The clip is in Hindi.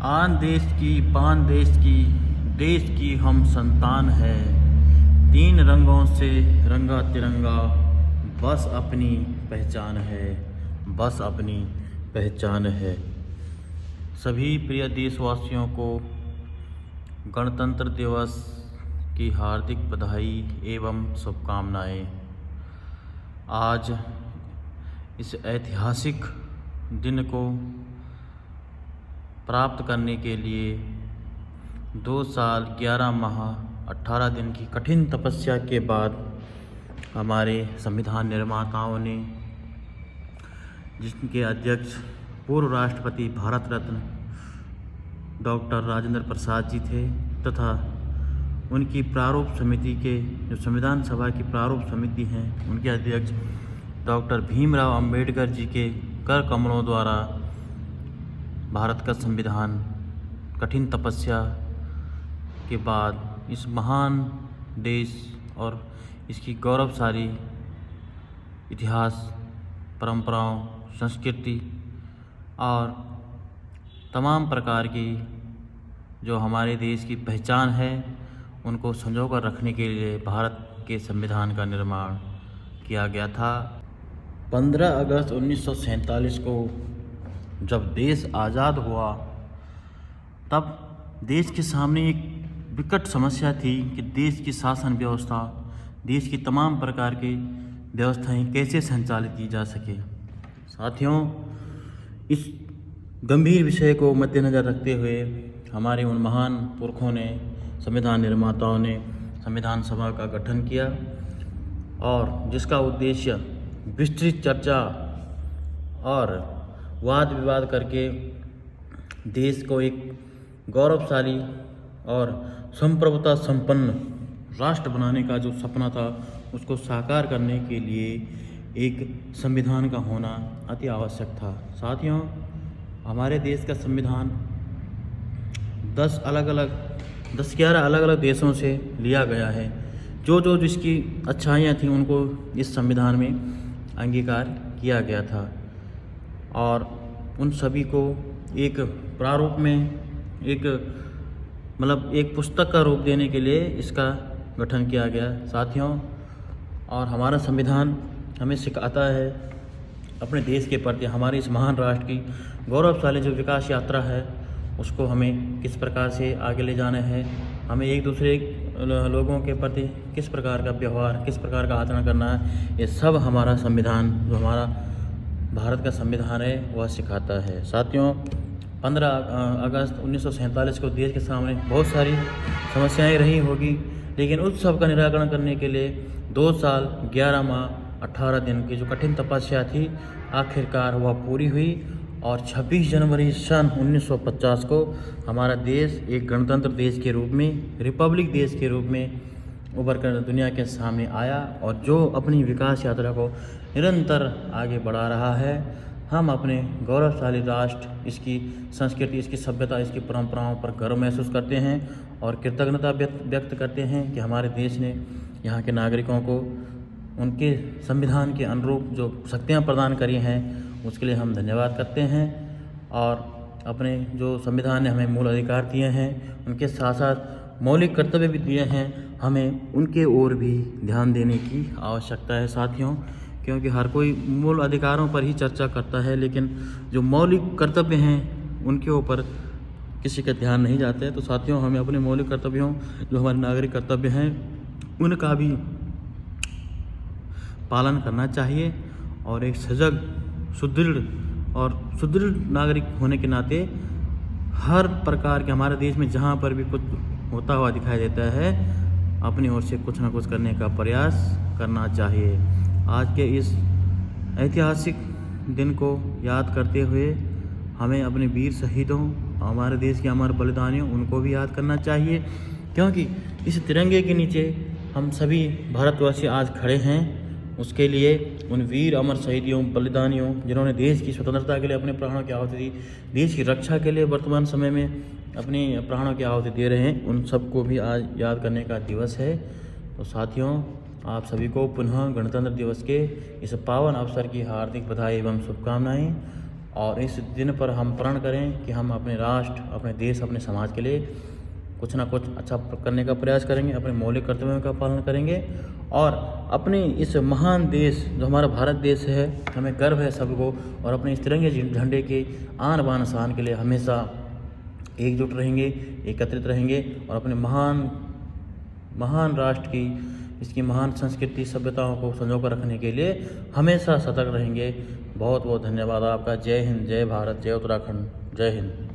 आन देश की पान देश की हम संतान है। तीन रंगों से रंगा तिरंगा, बस अपनी पहचान है, बस अपनी पहचान है। सभी प्रिय देशवासियों को गणतंत्र दिवस की हार्दिक बधाई एवं शुभकामनाएं। आज इस ऐतिहासिक दिन को प्राप्त करने के लिए 2 साल 11 माह 18 दिन की कठिन तपस्या के बाद हमारे संविधान निर्माताओं ने, जिनके अध्यक्ष पूर्व राष्ट्रपति भारत रत्न डॉक्टर राजेंद्र प्रसाद जी थे, तथा उनकी प्रारूप समिति के जो संविधान सभा की प्रारूप समिति हैं, उनके अध्यक्ष डॉक्टर भीमराव अंबेडकर जी के कर कमलों द्वारा भारत का संविधान कठिन तपस्या के बाद इस महान देश और इसकी गौरवशाली इतिहास, परंपराओं, संस्कृति और तमाम प्रकार की जो हमारे देश की पहचान है, उनको संजो कर रखने के लिए भारत के संविधान का निर्माण किया गया था। 15 अगस्त 1947 को जब देश आज़ाद हुआ, तब देश के सामने एक विकट समस्या थी कि देश की शासन व्यवस्था, देश की तमाम प्रकार की व्यवस्थाएं कैसे संचालित की जा सके। साथियों, इस गंभीर विषय को मद्देनज़र रखते हुए हमारे उन महान पुरखों ने, संविधान निर्माताओं ने संविधान सभा का गठन किया, और जिसका उद्देश्य विस्तृत चर्चा और वाद विवाद करके देश को एक गौरवशाली और संप्रभुता संपन्न राष्ट्र बनाने का जो सपना था, उसको साकार करने के लिए एक संविधान का होना अति आवश्यक था। साथियों, हमारे देश का संविधान 11 अलग अलग देशों से लिया गया है। जो जिसकी अच्छाइयाँ थीं, उनको इस संविधान में अंगीकार किया गया था, और उन सभी को एक प्रारूप में एक पुस्तक का रूप देने के लिए इसका गठन किया गया। साथियों, और हमारा संविधान हमें सिखाता है अपने देश के प्रति, हमारे इस महान राष्ट्र की गौरवशाली जो विकास यात्रा है, उसको हमें किस प्रकार से आगे ले जाना है, हमें एक दूसरे लोगों के प्रति किस प्रकार का व्यवहार, किस प्रकार का आचरण करना है, ये सब हमारा संविधान, जो हमारा भारत का संविधान है, वह सिखाता है। साथियों, 15 अगस्त 1947 को देश के सामने बहुत सारी समस्याएं रही होगी, लेकिन उस सब का निराकरण करने के लिए 2 साल 11 माह 18 दिन की जो कठिन तपस्या थी, आखिरकार वह पूरी हुई, और 26 जनवरी सन 1950 को हमारा देश एक गणतंत्र देश के रूप में, रिपब्लिक देश के रूप में उभर कर दुनिया के सामने आया, और जो अपनी विकास यात्रा को निरंतर आगे बढ़ा रहा है। हम अपने गौरवशाली राष्ट्र, इसकी संस्कृति, इसकी सभ्यता, इसकी परंपराओं पर गर्व महसूस करते हैं और कृतज्ञता व्यक्त करते हैं कि हमारे देश ने यहाँ के नागरिकों को उनके संविधान के अनुरूप जो शक्तियाँ प्रदान करी हैं, उसके लिए हम धन्यवाद करते हैं। और अपने जो संविधान ने हमें मूल अधिकार दिए हैं, उनके साथ साथ मौलिक कर्तव्य भी दिए हैं, हमें उनके ओर भी ध्यान देने की आवश्यकता है। साथियों, क्योंकि हर कोई मूल अधिकारों पर ही चर्चा करता है, लेकिन जो मौलिक कर्तव्य हैं उनके ऊपर किसी का ध्यान नहीं जाता है। तो साथियों, हमें अपने मौलिक कर्तव्यों, जो हमारे नागरिक कर्तव्य हैं, उनका भी पालन करना चाहिए, और एक सजग, सुदृढ़ नागरिक होने के नाते हर प्रकार के हमारे देश में जहाँ पर भी कुछ होता हुआ दिखाई देता है, अपनी ओर से कुछ न कुछ करने का प्रयास करना चाहिए। आज के इस ऐतिहासिक दिन को याद करते हुए हमें अपने वीर शहीदों, हमारे देश के अमर बलिदानियों, उनको भी याद करना चाहिए, क्योंकि इस तिरंगे के नीचे हम सभी भारतवासी आज खड़े हैं। उसके लिए उन वीर अमर शहीदियों, बलिदानियों, जिन्होंने देश की स्वतंत्रता के लिए अपने प्राणों की आहुति दी, देश की रक्षा के लिए वर्तमान समय में अपनी प्राणों की आहुति दे रहे हैं, उन सबको भी आज याद करने का दिवस है। तो साथियों, आप सभी को पुनः गणतंत्र दिवस के इस पावन अवसर की हार्दिक बधाई एवं शुभकामनाएं। और इस दिन पर हम प्रण करें कि हम अपने राष्ट्र, अपने देश, अपने समाज के लिए कुछ ना कुछ अच्छा करने का प्रयास करेंगे, अपने मौलिक कर्तव्यों का पालन करेंगे और अपने इस महान देश जो हमारा भारत देश है, हमें गर्व है सबको, और अपने इस तिरंगे झंडे के आन बान शान के लिए हमेशा एकजुट रहेंगे, एकत्रित रहेंगे और अपने महान राष्ट्र की, इसकी महान संस्कृति सभ्यताओं को संजो कर रखने के लिए हमेशा सतर्क रहेंगे। बहुत बहुत धन्यवाद आपका। जय हिंद, जय भारत, जय उत्तराखंड, जय हिंद।